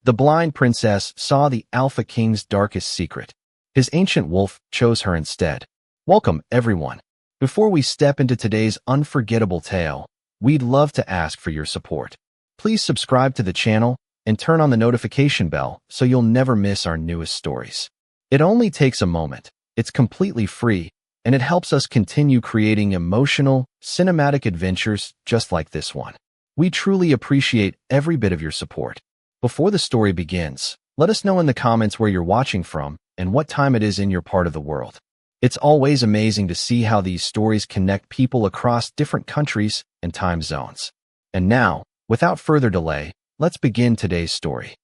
The blind princess saw the Alpha King's darkest secret. His ancient wolf chose her instead. Welcome, everyone. Before we step into today's unforgettable tale, we'd love to ask for your support. Please subscribe to the channel and turn on the notification bell so you'll never miss our newest stories. It only takes a moment, it's completely free, and it helps us continue creating emotional, cinematic adventures just like this one. We truly appreciate every bit of your support. Before the story begins, let us know in the comments where you're watching from and what time it is in your part of the world. It's always amazing to see how these stories connect people across different countries and time zones. And now, without further delay, let's begin today's story.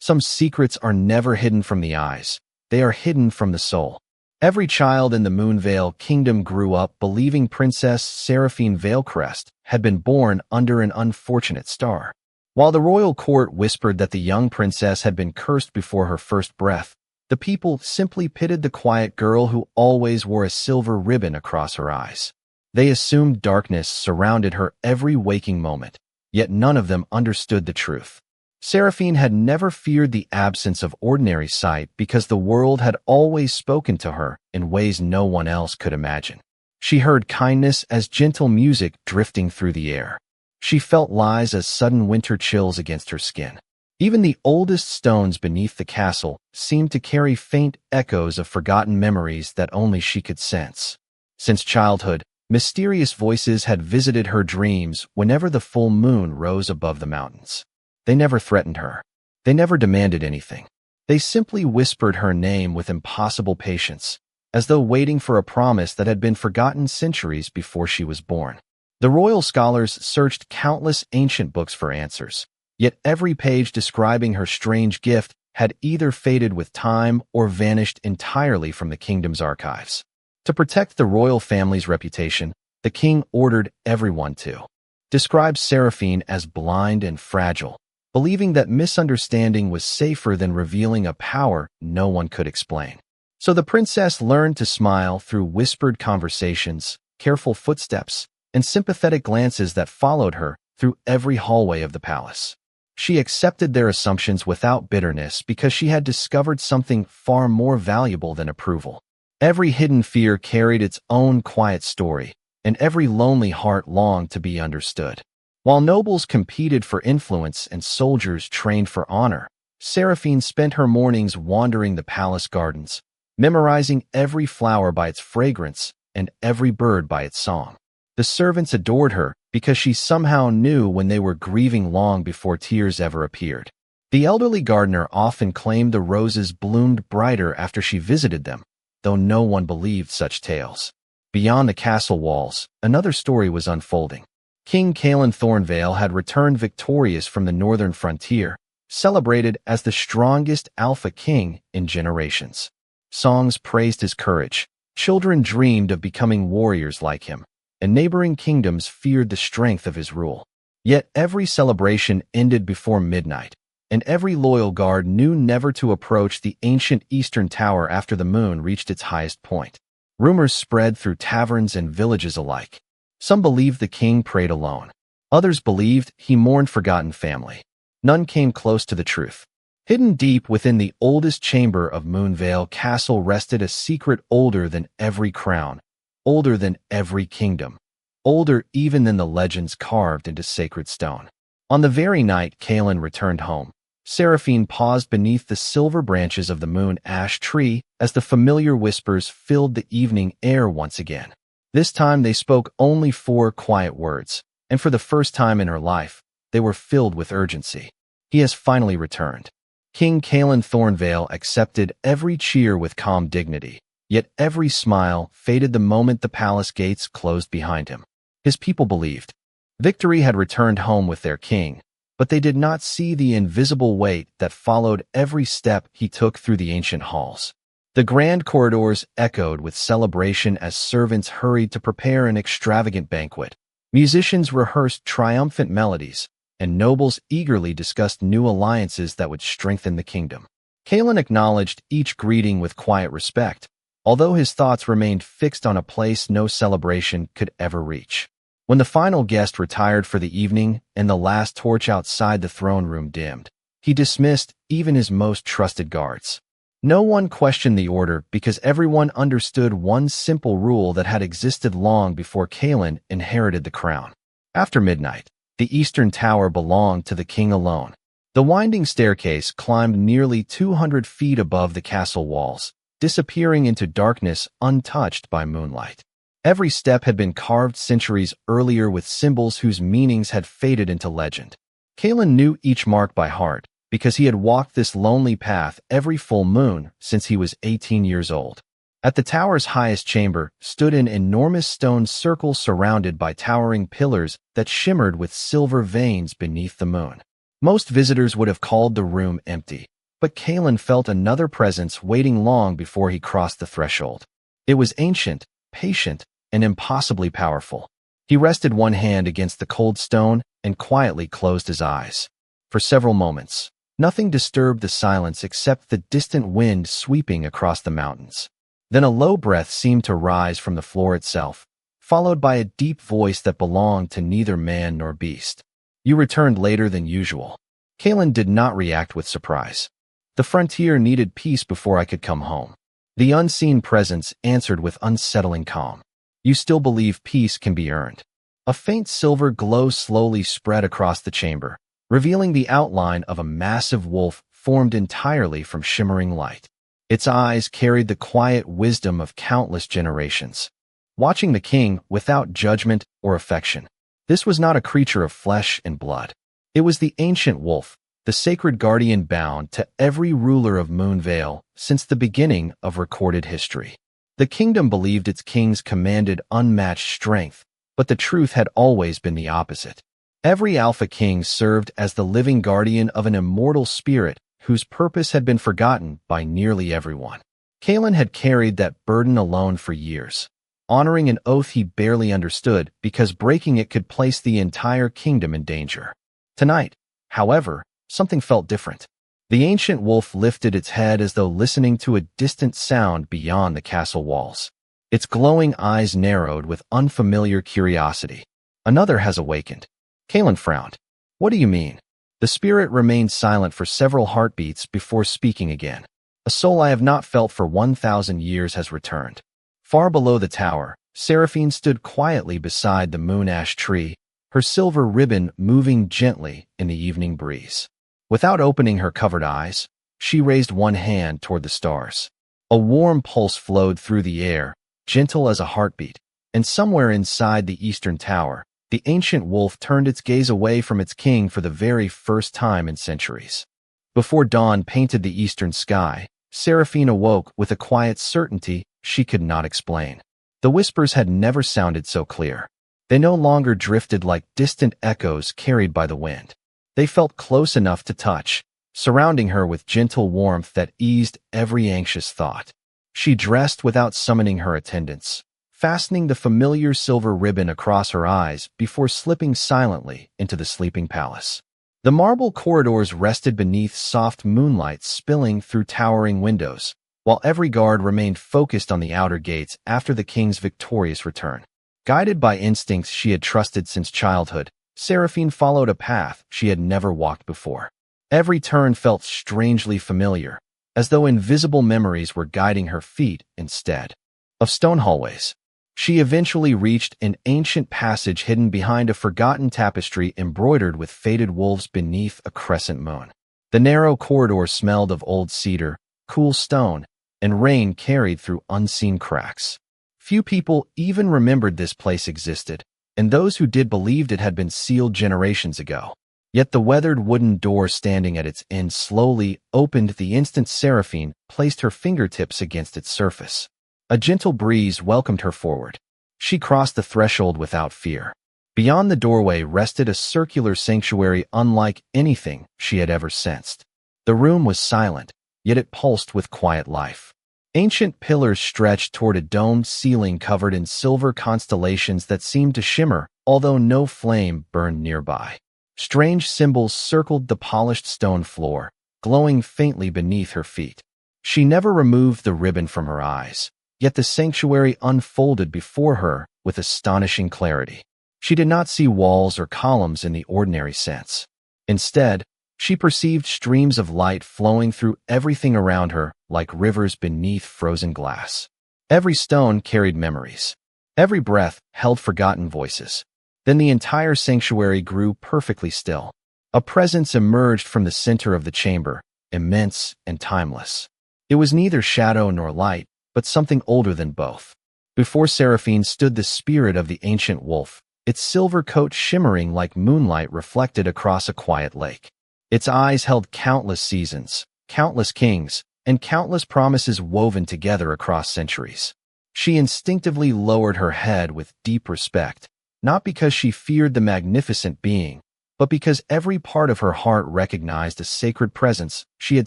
Some secrets are never hidden from the eyes. They are hidden from the soul. Every child in the Moonvale Kingdom grew up believing Princess Seraphine Veilcrest had been born under an unfortunate star. While the royal court whispered that the young princess had been cursed before her first breath, the people simply pitied the quiet girl who always wore a silver ribbon across her eyes. They assumed darkness surrounded her every waking moment, yet none of them understood the truth. Seraphine had never feared the absence of ordinary sight because the world had always spoken to her in ways no one else could imagine. She heard kindness as gentle music drifting through the air. She felt lies as sudden winter chills against her skin. Even the oldest stones beneath the castle seemed to carry faint echoes of forgotten memories that only she could sense. Since childhood, mysterious voices had visited her dreams whenever the full moon rose above the mountains. They never threatened her. They never demanded anything. They simply whispered her name with impossible patience, as though waiting for a promise that had been forgotten centuries before she was born. The royal scholars searched countless ancient books for answers, yet every page describing her strange gift had either faded with time or vanished entirely from the kingdom's archives. To protect the royal family's reputation, the king ordered everyone to describe Seraphine as blind and fragile, believing that misunderstanding was safer than revealing a power no one could explain. So the princess learned to smile through whispered conversations, careful footsteps, and sympathetic glances that followed her through every hallway of the palace. She accepted their assumptions without bitterness because she had discovered something far more valuable than approval. Every hidden fear carried its own quiet story, and every lonely heart longed to be understood. While nobles competed for influence and soldiers trained for honor, Seraphine spent her mornings wandering the palace gardens, memorizing every flower by its fragrance and every bird by its song. The servants adored her because she somehow knew when they were grieving long before tears ever appeared. The elderly gardener often claimed the roses bloomed brighter after she visited them, though no one believed such tales. Beyond the castle walls, another story was unfolding. King Kaelin Thornvale had returned victorious from the northern frontier, celebrated as the strongest Alpha King in generations. Songs praised his courage, children dreamed of becoming warriors like him, and neighboring kingdoms feared the strength of his rule. Yet every celebration ended before midnight, and every loyal guard knew never to approach the ancient eastern tower after the moon reached its highest point. Rumors spread through taverns and villages alike. Some believed the king prayed alone. Others believed he mourned forgotten family. None came close to the truth. Hidden deep within the oldest chamber of Moonvale Castle rested a secret older than every crown, older than every kingdom, older even than the legends carved into sacred stone. On the very night Kaelin returned home, Seraphine paused beneath the silver branches of the moon ash tree as the familiar whispers filled the evening air once again. This time they spoke only 4 quiet words, and for the first time in her life, they were filled with urgency. He has finally returned. King Kaelin Thornvale accepted every cheer with calm dignity, yet every smile faded the moment the palace gates closed behind him. His people believed victory had returned home with their king, but they did not see the invisible weight that followed every step he took through the ancient halls. The grand corridors echoed with celebration as servants hurried to prepare an extravagant banquet. Musicians rehearsed triumphant melodies, and nobles eagerly discussed new alliances that would strengthen the kingdom. Kaelin acknowledged each greeting with quiet respect, although his thoughts remained fixed on a place no celebration could ever reach. When the final guest retired for the evening and the last torch outside the throne room dimmed, He dismissed even his most trusted guards. No one questioned the order because everyone understood one simple rule that had existed long before Kaelin inherited the crown. After midnight, the eastern tower belonged to the king alone. The winding staircase climbed nearly 200 feet above the castle walls, disappearing into darkness untouched by moonlight. Every step had been carved centuries earlier with symbols whose meanings had faded into legend. Kaelin knew each mark by heart, because he had walked this lonely path every full moon since he was 18 years old. At the tower's highest chamber stood an enormous stone circle surrounded by towering pillars that shimmered with silver veins beneath the moon. Most visitors would have called the room empty, but Kaelin felt another presence waiting long before he crossed the threshold. It was ancient, patient, and impossibly powerful. He rested one hand against the cold stone and quietly closed his eyes. For several moments, nothing disturbed the silence except the distant wind sweeping across the mountains. Then a low breath seemed to rise from the floor itself, followed by a deep voice that belonged to neither man nor beast. "You returned later than usual." Kaelin did not react with surprise. "The frontier needed peace before I could come home." The unseen presence answered with unsettling calm. "You still believe peace can be earned." A faint silver glow slowly spread across the chamber, revealing the outline of a massive wolf formed entirely from shimmering light. Its eyes carried the quiet wisdom of countless generations, watching the king without judgment or affection. This was not a creature of flesh and blood. It was the ancient wolf, the sacred guardian bound to every ruler of Moonvale since the beginning of recorded history. The kingdom believed its kings commanded unmatched strength, but the truth had always been the opposite. Every Alpha King served as the living guardian of an immortal spirit whose purpose had been forgotten by nearly everyone. Kaelin had carried that burden alone for years, honoring an oath he barely understood because breaking it could place the entire kingdom in danger. Tonight, however, something felt different. The ancient wolf lifted its head as though listening to a distant sound beyond the castle walls. Its glowing eyes narrowed with unfamiliar curiosity. "Another has awakened." Kaelin frowned. "What do you mean?" The spirit remained silent for several heartbeats before speaking again. "A soul I have not felt for 1,000 years has returned." Far below the tower, Seraphine stood quietly beside the moon ash tree, her silver ribbon moving gently in the evening breeze. Without opening her covered eyes, she raised one hand toward the stars. A warm pulse flowed through the air, gentle as a heartbeat, and somewhere inside the eastern tower, the ancient wolf turned its gaze away from its king for the very first time in centuries. Before dawn painted the eastern sky, Seraphine awoke with a quiet certainty she could not explain. The whispers had never sounded so clear. They no longer drifted like distant echoes carried by the wind. They felt close enough to touch, surrounding her with gentle warmth that eased every anxious thought. She dressed without summoning her attendants, fastening the familiar silver ribbon across her eyes before slipping silently into the sleeping palace. The marble corridors rested beneath soft moonlight spilling through towering windows, while every guard remained focused on the outer gates after the king's victorious return. Guided by instincts she had trusted since childhood, Seraphine followed a path she had never walked before. Every turn felt strangely familiar, as though invisible memories were guiding her feet instead of stone hallways. She eventually reached an ancient passage hidden behind a forgotten tapestry embroidered with faded wolves beneath a crescent moon. The narrow corridor smelled of old cedar, cool stone, and rain carried through unseen cracks. Few people even remembered this place existed, and those who did believed it had been sealed generations ago. Yet the weathered wooden door standing at its end slowly opened the instant Seraphine placed her fingertips against its surface. A gentle breeze welcomed her forward. She crossed the threshold without fear. Beyond the doorway rested a circular sanctuary unlike anything she had ever sensed. The room was silent, yet it pulsed with quiet life. Ancient pillars stretched toward a domed ceiling covered in silver constellations that seemed to shimmer, although no flame burned nearby. Strange symbols circled the polished stone floor, glowing faintly beneath her feet. She never removed the ribbon from her eyes, yet the sanctuary unfolded before her with astonishing clarity. She did not see walls or columns in the ordinary sense. Instead, She perceived streams of light flowing through everything around her like rivers beneath frozen glass. Every stone carried memories. Every breath held forgotten voices. Then the entire sanctuary grew perfectly still. A presence emerged from the center of the chamber, immense and timeless. It was neither shadow nor light, but something older than both. Before Seraphine stood the spirit of the ancient wolf, its silver coat shimmering like moonlight reflected across a quiet lake. Its eyes held countless seasons, countless kings, and countless promises woven together across centuries. She instinctively lowered her head with deep respect, not because she feared the magnificent being, but because every part of her heart recognized a sacred presence she had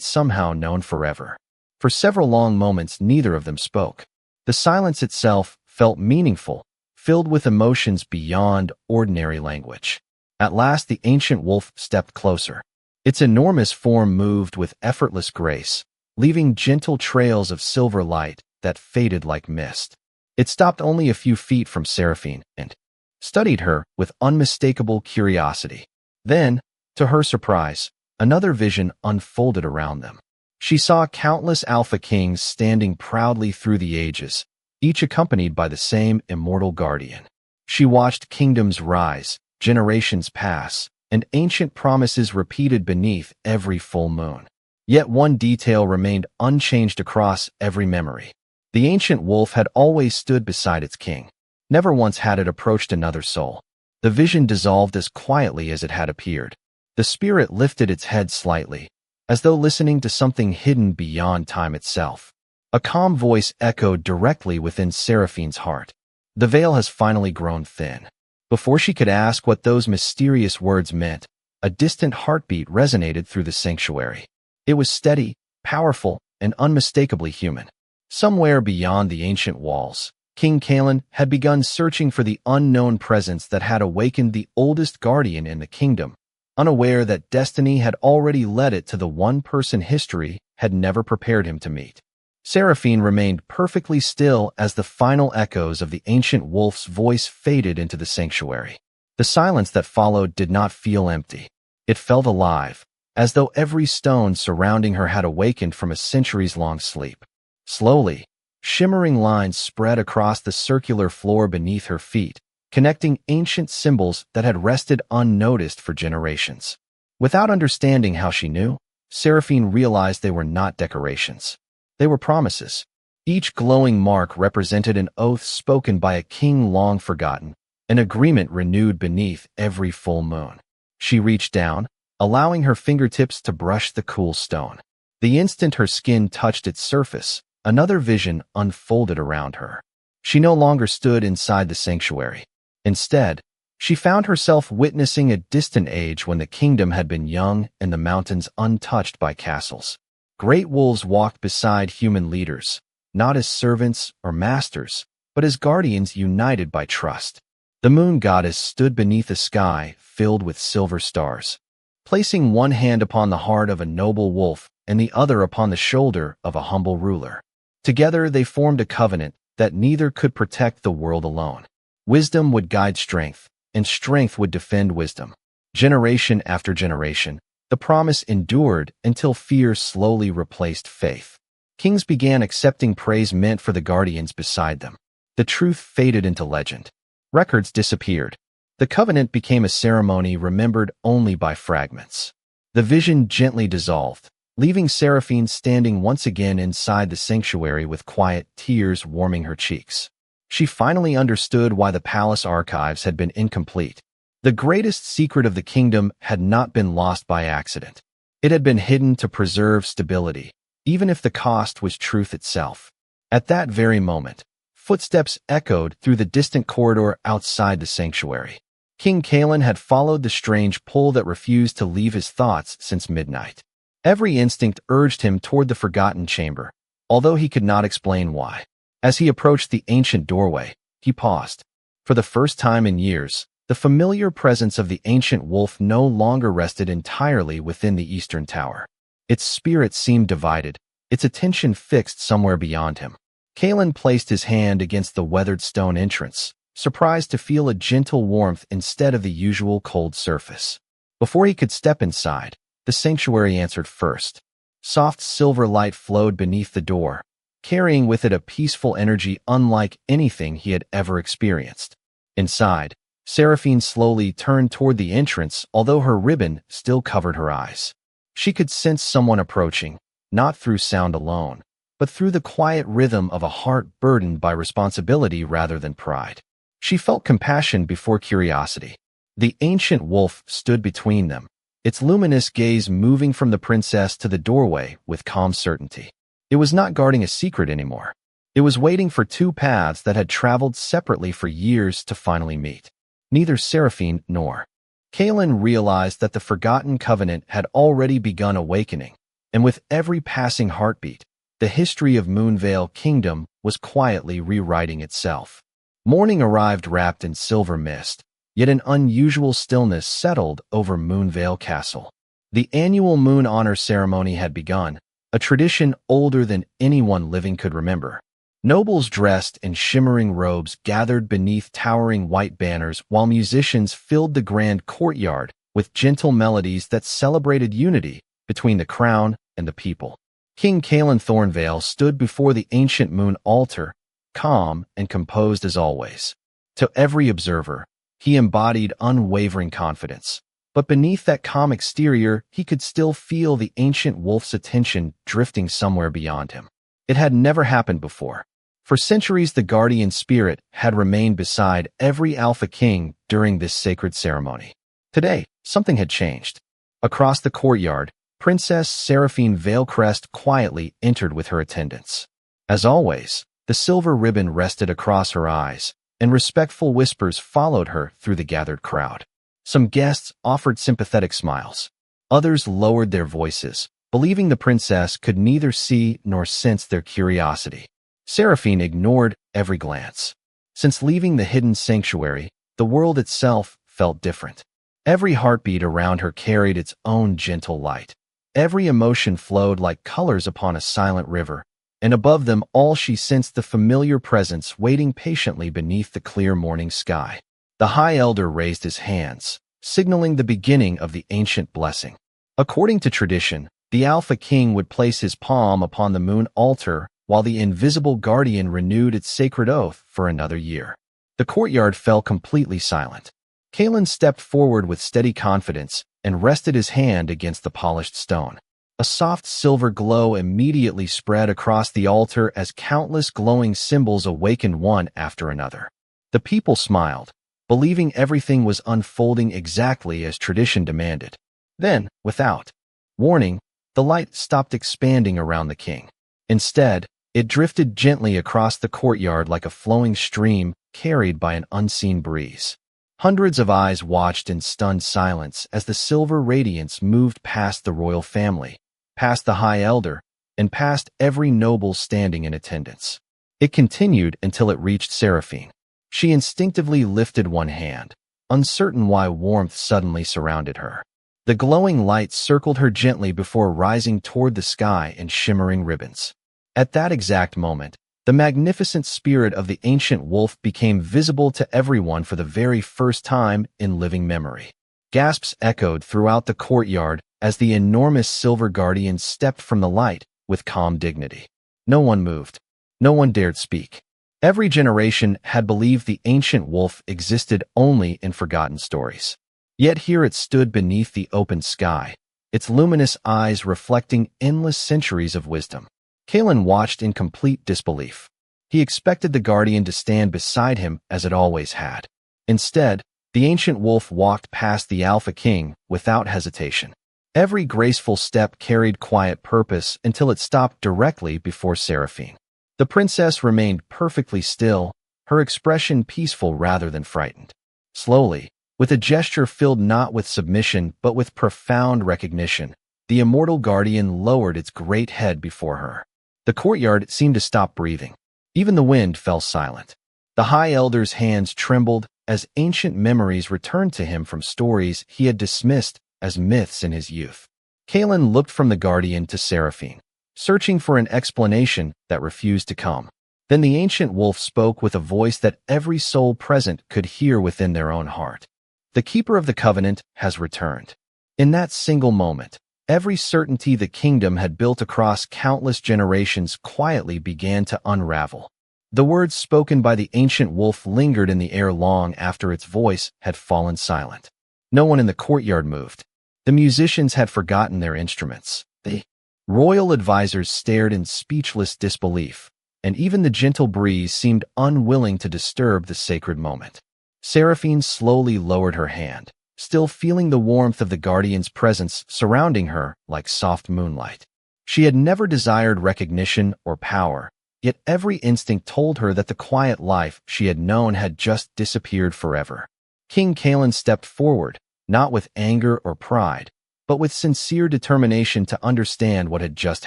somehow known forever. For several long moments, neither of them spoke. The silence itself felt meaningful, filled with emotions beyond ordinary language. At last, the ancient wolf stepped closer. Its enormous form moved with effortless grace, leaving gentle trails of silver light that faded like mist. It stopped only a few feet from Seraphine and studied her with unmistakable curiosity. Then, to her surprise, another vision unfolded around them. She saw countless alpha kings standing proudly through the ages, each accompanied by the same immortal guardian. She watched kingdoms rise, generations pass, and ancient promises repeated beneath every full moon. Yet one detail remained unchanged across every memory. The ancient wolf had always stood beside its king. Never once had it approached another soul. The vision dissolved as quietly as it had appeared. The spirit lifted its head slightly, as though listening to something hidden beyond time itself. A calm voice echoed directly within Seraphine's heart. The veil has finally grown thin. Before she could ask what those mysterious words meant, a distant heartbeat resonated through the sanctuary. It was steady, powerful, and unmistakably human. Somewhere beyond the ancient walls, King Kalen had begun searching for the unknown presence that had awakened the oldest guardian in the kingdom, unaware that destiny had already led it to the one person history had never prepared him to meet. Seraphine remained perfectly still as the final echoes of the ancient wolf's voice faded into the sanctuary. The silence that followed did not feel empty. It felt alive, as though every stone surrounding her had awakened from a centuries-long sleep. Slowly, shimmering lines spread across the circular floor beneath her feet, connecting ancient symbols that had rested unnoticed for generations. Without understanding how she knew, Seraphine realized they were not decorations. They were promises. Each glowing mark represented an oath spoken by a king long forgotten, an agreement renewed beneath every full moon. She reached down, allowing her fingertips to brush the cool stone. The instant her skin touched its surface, another vision unfolded around her. She no longer stood inside the sanctuary. Instead, she found herself witnessing a distant age when the kingdom had been young and the mountains untouched by castles. Great wolves walked beside human leaders, not as servants or masters, but as guardians united by trust. The moon goddess stood beneath a sky filled with silver stars. Placing one hand upon the heart of a noble wolf and the other upon the shoulder of a humble ruler. Together they formed a covenant that neither could protect the world alone. Wisdom would guide strength, and strength would defend wisdom. Generation after generation, the promise endured until fear slowly replaced faith. Kings began accepting praise meant for the guardians beside them. The truth faded into legend. Records disappeared. The covenant became a ceremony remembered only by fragments. The vision gently dissolved, leaving Seraphine standing once again inside the sanctuary with quiet tears warming her cheeks. She finally understood why the palace archives had been incomplete. The greatest secret of the kingdom had not been lost by accident. It had been hidden to preserve stability, even if the cost was truth itself. At that very moment, footsteps echoed through the distant corridor outside the sanctuary. King Kalen had followed the strange pull that refused to leave his thoughts since midnight. Every instinct urged him toward the forgotten chamber, although he could not explain why. As he approached the ancient doorway, he paused. For the first time in years, the familiar presence of the ancient wolf no longer rested entirely within the eastern tower. Its spirit seemed divided, its attention fixed somewhere beyond him. Kalen placed his hand against the weathered stone entrance, surprised to feel a gentle warmth instead of the usual cold surface. Before he could step inside, The sanctuary answered first. Soft silver light flowed beneath the door, carrying with it a peaceful energy unlike anything he had ever experienced. Inside, Seraphine slowly turned toward the entrance, although her ribbon still covered her eyes. She could sense someone approaching, not through sound alone, but through the quiet rhythm of a heart burdened by responsibility rather than pride. She felt compassion before curiosity. The ancient wolf stood between them, its luminous gaze moving from the princess to the doorway with calm certainty. It was not guarding a secret anymore. It was waiting for two paths that had traveled separately for years to finally meet. Neither Seraphine nor Kaelin realized that the forgotten covenant had already begun awakening, and with every passing heartbeat, the history of Moonvale Kingdom was quietly rewriting itself. Morning arrived wrapped in silver mist, yet an unusual stillness settled over Moonvale Castle. The annual moon honor ceremony had begun, a tradition older than anyone living could remember. Nobles dressed in shimmering robes gathered beneath towering white banners while musicians filled the grand courtyard with gentle melodies that celebrated unity between the crown and the people. King Kaelin Thornvale stood before the ancient moon altar, calm and composed as always. To every observer, he embodied unwavering confidence. But beneath that calm exterior, he could still feel the ancient wolf's attention drifting somewhere beyond him. It had never happened before. For centuries, the guardian spirit had remained beside every Alpha King during this sacred ceremony. Today, something had changed. Across the courtyard, Princess Seraphine Veilcrest quietly entered with her attendants. As always, the silver ribbon rested across her eyes, and respectful whispers followed her through the gathered crowd. Some guests offered sympathetic smiles. Others lowered their voices, believing the princess could neither see nor sense their curiosity. Seraphine ignored every glance. Since leaving the hidden sanctuary, the world itself felt different. Every heartbeat around her carried its own gentle light. Every emotion flowed like colors upon a silent river, and above them all she sensed the familiar presence waiting patiently beneath the clear morning sky. The High Elder raised his hands, signaling the beginning of the ancient blessing. According to tradition, the Alpha King would place his palm upon the moon altar while the invisible guardian renewed its sacred oath for another year. The courtyard fell completely silent. Kaelin stepped forward with steady confidence and rested his hand against the polished stone. A soft silver glow immediately spread across the altar as countless glowing symbols awakened one after another. The people smiled, believing everything was unfolding exactly as tradition demanded. Then, without warning, the light stopped expanding around the king. Instead, it drifted gently across the courtyard like a flowing stream carried by an unseen breeze. Hundreds of eyes watched in stunned silence as the silver radiance moved past the royal family, past the High Elder, and past every noble standing in attendance. It continued until it reached Seraphine. She instinctively lifted one hand, uncertain why warmth suddenly surrounded her. The glowing light circled her gently before rising toward the sky in shimmering ribbons. At that exact moment, the magnificent spirit of the ancient wolf became visible to everyone for the very first time in living memory. Gasps echoed throughout the courtyard as the enormous silver guardian stepped from the light with calm dignity. No one moved. No one dared speak. Every generation had believed the ancient wolf existed only in forgotten stories. Yet here it stood beneath the open sky, its luminous eyes reflecting endless centuries of wisdom. Kaelin watched in complete disbelief. He expected the guardian to stand beside him as it always had. Instead, the ancient wolf walked past the Alpha King without hesitation. Every graceful step carried quiet purpose until it stopped directly before Seraphine. The princess remained perfectly still, her expression peaceful rather than frightened. Slowly, with a gesture filled not with submission but with profound recognition, the immortal guardian lowered its great head before her. The courtyard seemed to stop breathing. Even the wind fell silent. The High Elder's hands trembled as ancient memories returned to him from stories he had dismissed as myths in his youth. Kaelin looked from the guardian to Seraphine, searching for an explanation that refused to come. Then the ancient wolf spoke with a voice that every soul present could hear within their own heart. The keeper of the covenant has returned. In that single moment, Every certainty the kingdom had built across countless generations quietly began to unravel. The words spoken by the ancient wolf lingered in the air long after its voice had fallen silent. No one in the courtyard moved. The musicians had forgotten their instruments. The royal advisors stared in speechless disbelief, and even the gentle breeze seemed unwilling to disturb the sacred moment. Seraphine slowly lowered her hand, still feeling the warmth of the guardian's presence surrounding her like soft moonlight. She had never desired recognition or power, yet every instinct told her that the quiet life she had known had just disappeared forever. King Kalen stepped forward, not with anger or pride, but with sincere determination to understand what had just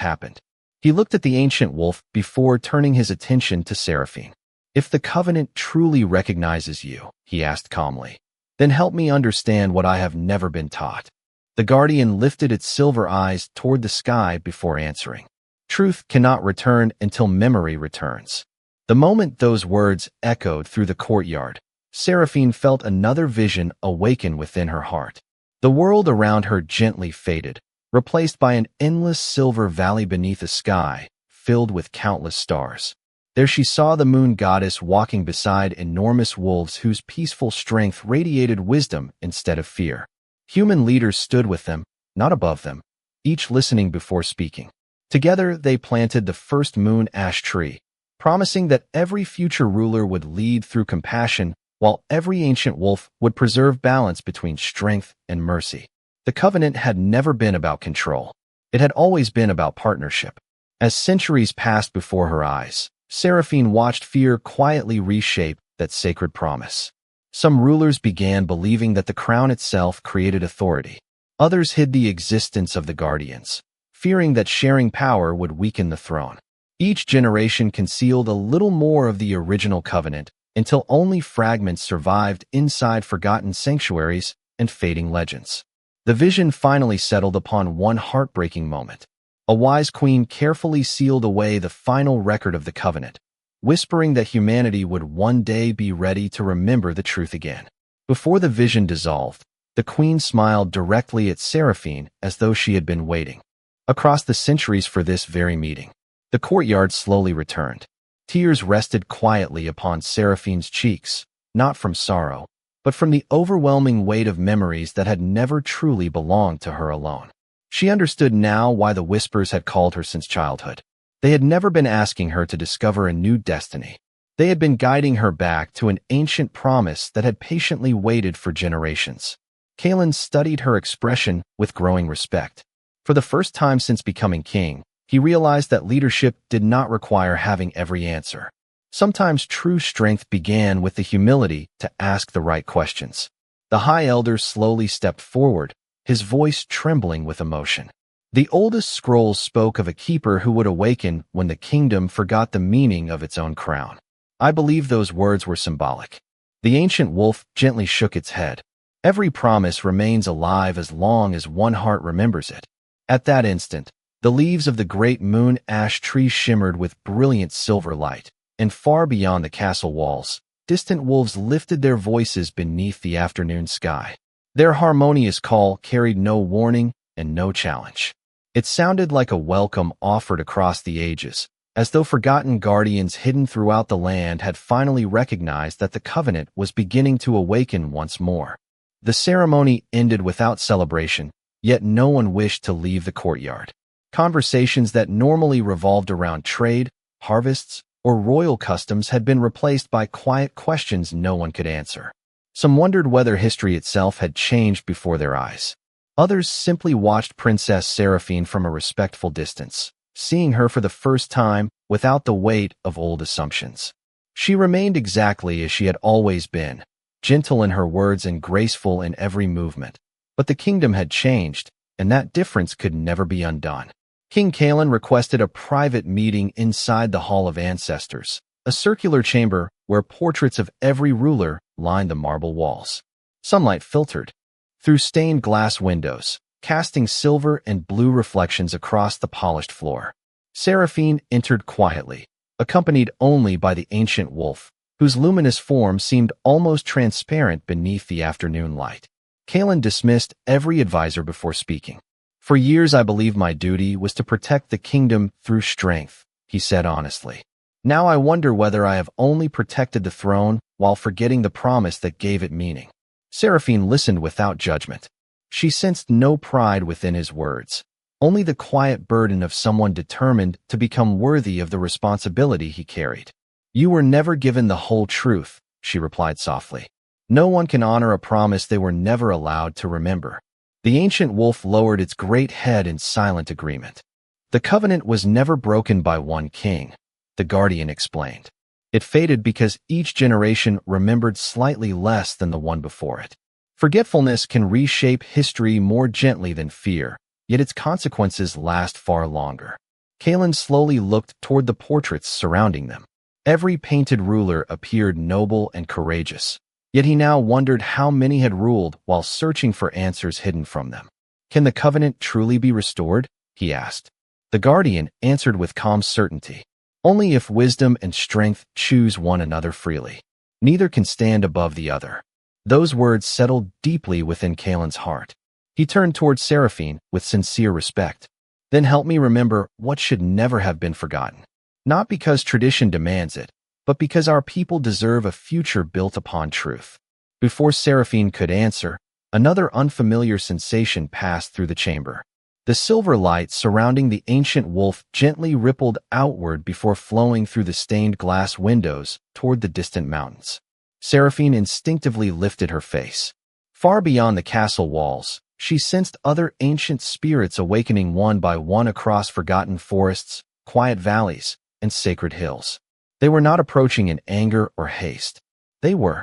happened. He looked at the ancient wolf before turning his attention to Seraphine. "If the covenant truly recognizes you," he asked calmly, "then help me understand what I have never been taught." The guardian lifted its silver eyes toward the sky before answering. "Truth cannot return until memory returns." The moment those words echoed through the courtyard, Seraphine felt another vision awaken within her heart. The world around her gently faded, replaced by an endless silver valley beneath a sky filled with countless stars. There she saw the moon goddess walking beside enormous wolves whose peaceful strength radiated wisdom instead of fear. Human leaders stood with them, not above them, each listening before speaking. Together they planted the first moon ash tree, promising that every future ruler would lead through compassion, while every ancient wolf would preserve balance between strength and mercy. The covenant had never been about control. It had always been about partnership. As centuries passed before her eyes, Seraphine watched fear quietly reshape that sacred promise. Some rulers began believing that the crown itself created authority. Others hid the existence of the guardians, fearing that sharing power would weaken the throne. Each generation concealed a little more of the original covenant until only fragments survived inside forgotten sanctuaries and fading legends. The vision finally settled upon one heartbreaking moment. A wise queen carefully sealed away the final record of the covenant, whispering that humanity would one day be ready to remember the truth again. Before the vision dissolved, the queen smiled directly at Seraphine as though she had been waiting across the centuries for this very meeting. The courtyard slowly returned. Tears rested quietly upon Seraphine's cheeks, not from sorrow, but from the overwhelming weight of memories that had never truly belonged to her alone. She understood now why the whispers had called her since childhood. They had never been asking her to discover a new destiny. They had been guiding her back to an ancient promise that had patiently waited for generations. Kalen studied her expression with growing respect. For the first time since becoming king, he realized that leadership did not require having every answer. Sometimes true strength began with the humility to ask the right questions. The High Elder slowly stepped forward, his voice trembling with emotion. The oldest scrolls spoke of a keeper who would awaken when the kingdom forgot the meaning of its own crown. I believe those words were symbolic. The ancient wolf gently shook its head. Every promise remains alive as long as one heart remembers it. At that instant, the leaves of the great moon ash tree shimmered with brilliant silver light, and far beyond the castle walls, distant wolves lifted their voices beneath the afternoon sky. Their harmonious call carried no warning and no challenge. It sounded like a welcome offered across the ages, as though forgotten guardians hidden throughout the land had finally recognized that the covenant was beginning to awaken once more. The ceremony ended without celebration, yet no one wished to leave the courtyard. Conversations that normally revolved around trade, harvests, or royal customs had been replaced by quiet questions no one could answer. Some wondered whether history itself had changed before their eyes. Others simply watched Princess Seraphine from a respectful distance, seeing her for the first time without the weight of old assumptions. She remained exactly as she had always been, gentle in her words and graceful in every movement. But the kingdom had changed, and that difference could never be undone. King Kalen requested a private meeting inside the Hall of Ancestors, a circular chamber where portraits of every ruler lined the marble walls. Sunlight filtered through stained glass windows, casting silver and blue reflections across the polished floor. Seraphine entered quietly, accompanied only by the ancient wolf, whose luminous form seemed almost transparent beneath the afternoon light. Kalen dismissed every advisor before speaking. For years I believed my duty was to protect the kingdom through strength, he said honestly. Now I wonder whether I have only protected the throne while forgetting the promise that gave it meaning. Seraphine listened without judgment. She sensed no pride within his words, only the quiet burden of someone determined to become worthy of the responsibility he carried. You were never given the whole truth, she replied softly. No one can honor a promise they were never allowed to remember. The ancient wolf lowered its great head in silent agreement. The covenant was never broken by one king, the guardian explained. It faded because each generation remembered slightly less than the one before it. Forgetfulness can reshape history more gently than fear, yet its consequences last far longer. Kalen slowly looked toward the portraits surrounding them. Every painted ruler appeared noble and courageous, yet he now wondered how many had ruled while searching for answers hidden from them. Can the covenant truly be restored? He asked. The guardian answered with calm certainty. Only if wisdom and strength choose one another freely. Neither can stand above the other. Those words settled deeply within Kalen's heart. He turned toward Seraphine with sincere respect. Then help me remember what should never have been forgotten. Not because tradition demands it, but because our people deserve a future built upon truth. Before Seraphine could answer, another unfamiliar sensation passed through the chamber. The silver light surrounding the ancient wolf gently rippled outward before flowing through the stained glass windows toward the distant mountains. Seraphine instinctively lifted her face. Far beyond the castle walls, she sensed other ancient spirits awakening one by one across forgotten forests, quiet valleys, and sacred hills. They were not approaching in anger or haste. They were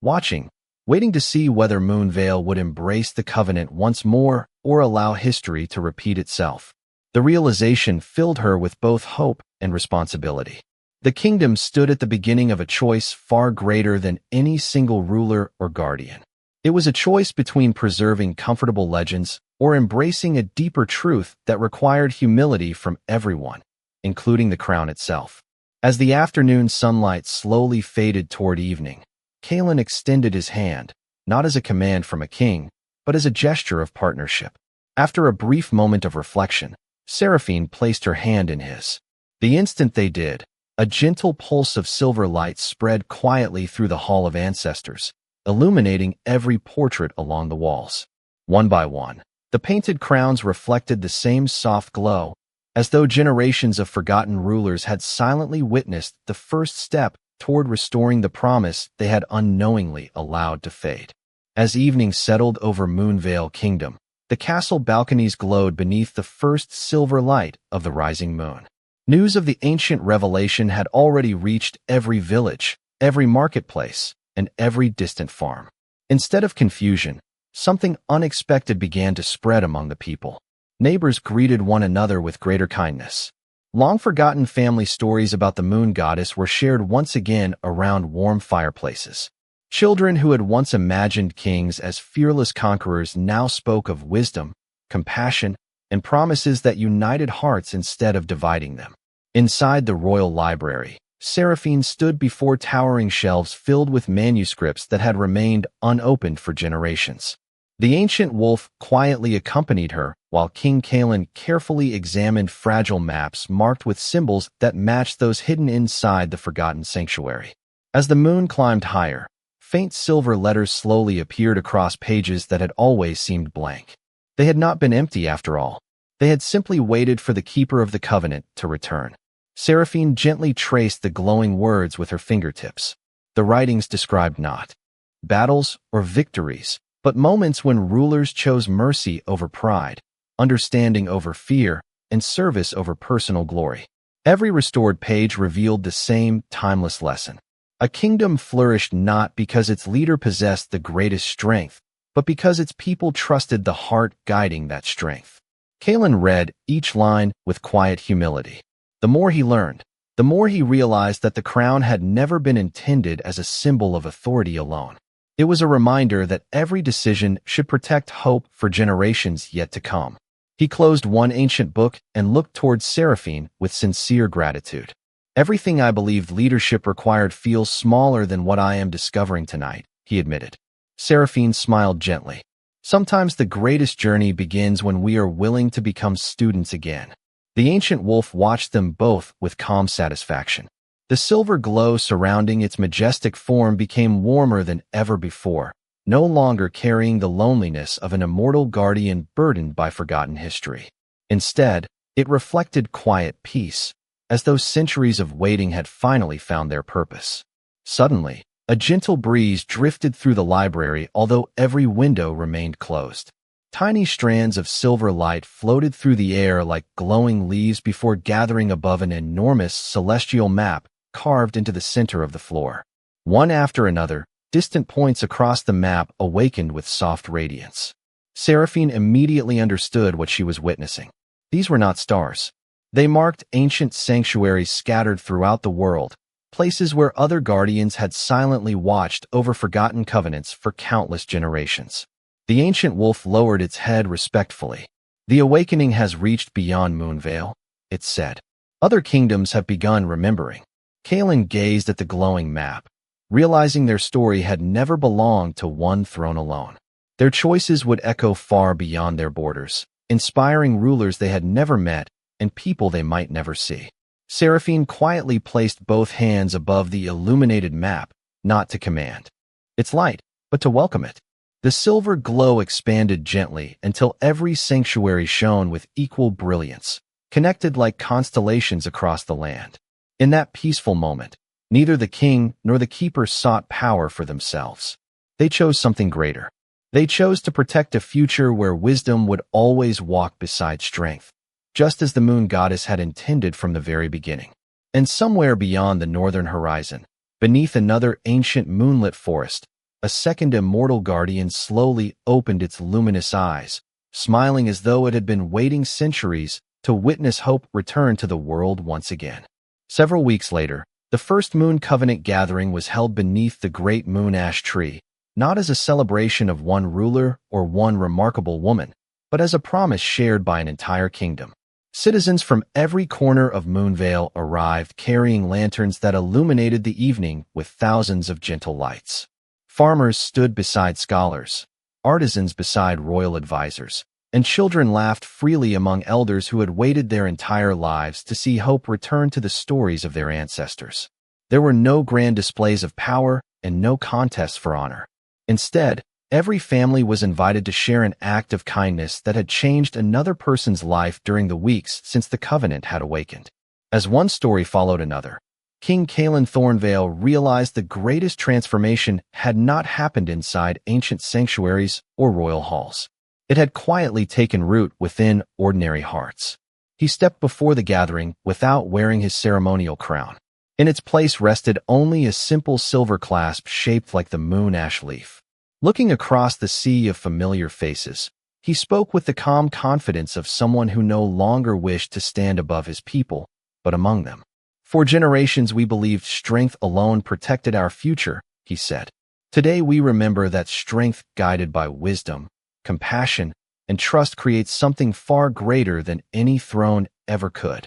watching, waiting to see whether Moonvale would embrace the covenant once more or allow history to repeat itself. The realization filled her with both hope and responsibility. The kingdom stood at the beginning of a choice far greater than any single ruler or guardian. It was a choice between preserving comfortable legends or embracing a deeper truth that required humility from everyone, including the crown itself. As the afternoon sunlight slowly faded toward evening, Kalen extended his hand, not as a command from a king, but as a gesture of partnership. After a brief moment of reflection, Seraphine placed her hand in his. The instant they did, a gentle pulse of silver light spread quietly through the Hall of Ancestors, illuminating every portrait along the walls. One by one, the painted crowns reflected the same soft glow, as though generations of forgotten rulers had silently witnessed the first step toward restoring the promise they had unknowingly allowed to fade. As evening settled over Moonvale Kingdom, the castle balconies glowed beneath the first silver light of the rising moon. News of the ancient revelation had already reached every village, every marketplace, and every distant farm. Instead of confusion, something unexpected began to spread among the people. Neighbors greeted one another with greater kindness. Long-forgotten family stories about the moon goddess were shared once again around warm fireplaces. Children who had once imagined kings as fearless conquerors now spoke of wisdom, compassion, and promises that united hearts instead of dividing them. Inside the royal library, Seraphine stood before towering shelves filled with manuscripts that had remained unopened for generations. The ancient wolf quietly accompanied her, while King Kalen carefully examined fragile maps marked with symbols that matched those hidden inside the forgotten sanctuary. As the moon climbed higher, faint silver letters slowly appeared across pages that had always seemed blank. They had not been empty after all. They had simply waited for the keeper of the covenant to return. Seraphine gently traced the glowing words with her fingertips. The writings described not battles or victories, but moments when rulers chose mercy over pride, understanding over fear, and service over personal glory. Every restored page revealed the same timeless lesson. A kingdom flourished not because its leader possessed the greatest strength, but because its people trusted the heart guiding that strength. Kalen read each line with quiet humility. The more he learned, the more he realized that the crown had never been intended as a symbol of authority alone. It was a reminder that every decision should protect hope for generations yet to come. He closed one ancient book and looked towards Seraphine with sincere gratitude. Everything I believed leadership required feels smaller than what I am discovering tonight, he admitted. Seraphine smiled gently. Sometimes the greatest journey begins when we are willing to become students again. The ancient wolf watched them both with calm satisfaction. The silver glow surrounding its majestic form became warmer than ever before, no longer carrying the loneliness of an immortal guardian burdened by forgotten history. Instead, it reflected quiet peace, as though centuries of waiting had finally found their purpose. Suddenly, a gentle breeze drifted through the library, although every window remained closed. Tiny strands of silver light floated through the air like glowing leaves before gathering above an enormous celestial map carved into the center of the floor. One after another, distant points across the map awakened with soft radiance. Seraphine immediately understood what she was witnessing. These were not stars. They marked ancient sanctuaries scattered throughout the world, places where other guardians had silently watched over forgotten covenants for countless generations. The ancient wolf lowered its head respectfully. "The awakening has reached beyond Moonvale," it said. "Other kingdoms have begun remembering." Kalen gazed at the glowing map, realizing their story had never belonged to one throne alone. Their choices would echo far beyond their borders, inspiring rulers they had never met and people they might never see. Seraphine quietly placed both hands above the illuminated map, not to command its light, but to welcome it. The silver glow expanded gently until every sanctuary shone with equal brilliance, connected like constellations across the land. In that peaceful moment, neither the king nor the keeper sought power for themselves. They chose something greater. They chose to protect a future where wisdom would always walk beside strength, just as the moon goddess had intended from the very beginning. And somewhere beyond the northern horizon, beneath another ancient moonlit forest, a second immortal guardian slowly opened its luminous eyes, smiling as though it had been waiting centuries to witness hope return to the world once again. Several weeks later, the first Moon Covenant gathering was held beneath the great moon ash tree, not as a celebration of one ruler or one remarkable woman, but as a promise shared by an entire kingdom. Citizens from every corner of Moonvale arrived carrying lanterns that illuminated the evening with thousands of gentle lights. Farmers stood beside scholars, artisans beside royal advisors, and children laughed freely among elders who had waited their entire lives to see hope return to the stories of their ancestors. There were no grand displays of power and no contests for honor. Instead, every family was invited to share an act of kindness that had changed another person's life during the weeks since the covenant had awakened. As one story followed another, King Kalen Thornvale realized the greatest transformation had not happened inside ancient sanctuaries or royal halls. It had quietly taken root within ordinary hearts. He stepped before the gathering without wearing his ceremonial crown. In its place rested only a simple silver clasp shaped like the moon ash leaf. Looking across the sea of familiar faces, he spoke with the calm confidence of someone who no longer wished to stand above his people, but among them. "For generations we believed strength alone protected our future," he said. "Today we remember that strength guided by wisdom, compassion, and trust creates something far greater than any throne ever could."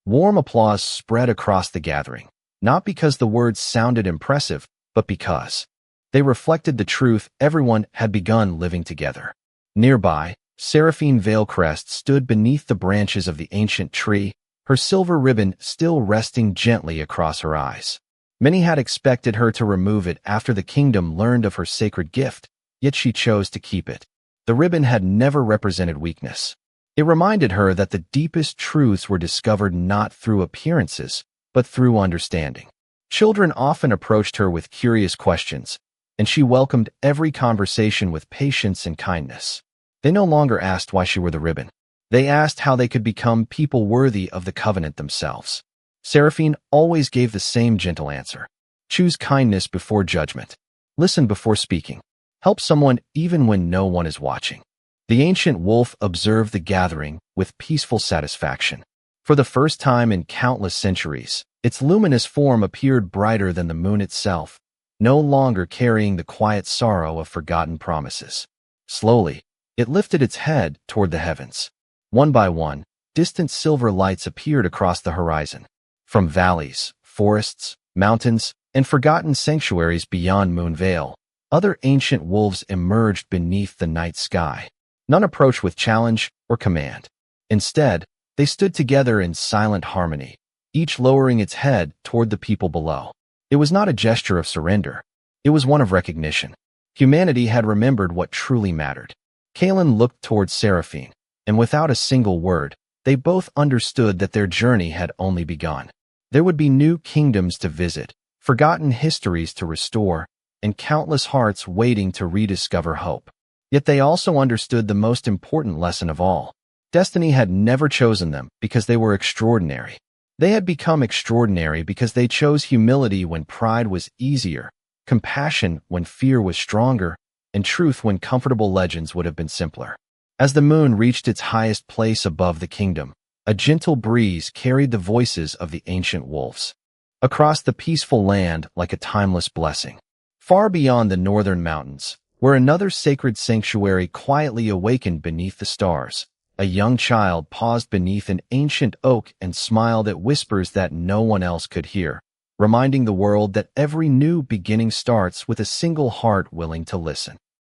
Warm applause spread across the gathering, not because the words sounded impressive, but because they reflected the truth everyone had begun living together. Nearby, Seraphine Veilcrest stood beneath the branches of the ancient tree, her silver ribbon still resting gently across her eyes. Many had expected her to remove it after the kingdom learned of her sacred gift, yet she chose to keep it. The ribbon had never represented weakness. It reminded her that the deepest truths were discovered not through appearances, but through understanding. Children often approached her with curious questions, and she welcomed every conversation with patience and kindness. They no longer asked why she wore the ribbon. They asked how they could become people worthy of the covenant themselves. Seraphine always gave the same gentle answer. Choose kindness before judgment. Listen before speaking. Help someone even when no one is watching. The ancient wolf observed the gathering with peaceful satisfaction. For the first time in countless centuries, its luminous form appeared brighter than the moon itself, no longer carrying the quiet sorrow of forgotten promises. Slowly, it lifted its head toward the heavens. One by one, distant silver lights appeared across the horizon. From valleys, forests, mountains, and forgotten sanctuaries beyond Moonvale, other ancient wolves emerged beneath the night sky. None approached with challenge or command. Instead, they stood together in silent harmony, each lowering its head toward the people below. It was not a gesture of surrender. It was one of recognition. Humanity had remembered what truly mattered. Kalen looked towards Seraphine, and without a single word, they both understood that their journey had only begun. There would be new kingdoms to visit, forgotten histories to restore, and countless hearts waiting to rediscover hope. Yet they also understood the most important lesson of all. Destiny had never chosen them because they were extraordinary. They had become extraordinary because they chose humility when pride was easier, compassion when fear was stronger, and truth when comfortable legends would have been simpler. As the moon reached its highest place above the kingdom, a gentle breeze carried the voices of the ancient wolves across the peaceful land like a timeless blessing. Far beyond the northern mountains, where another sacred sanctuary quietly awakened beneath the stars, a young child paused beneath an ancient oak and smiled at whispers that no one else could hear, reminding the world that every new beginning starts with a single heart willing to listen.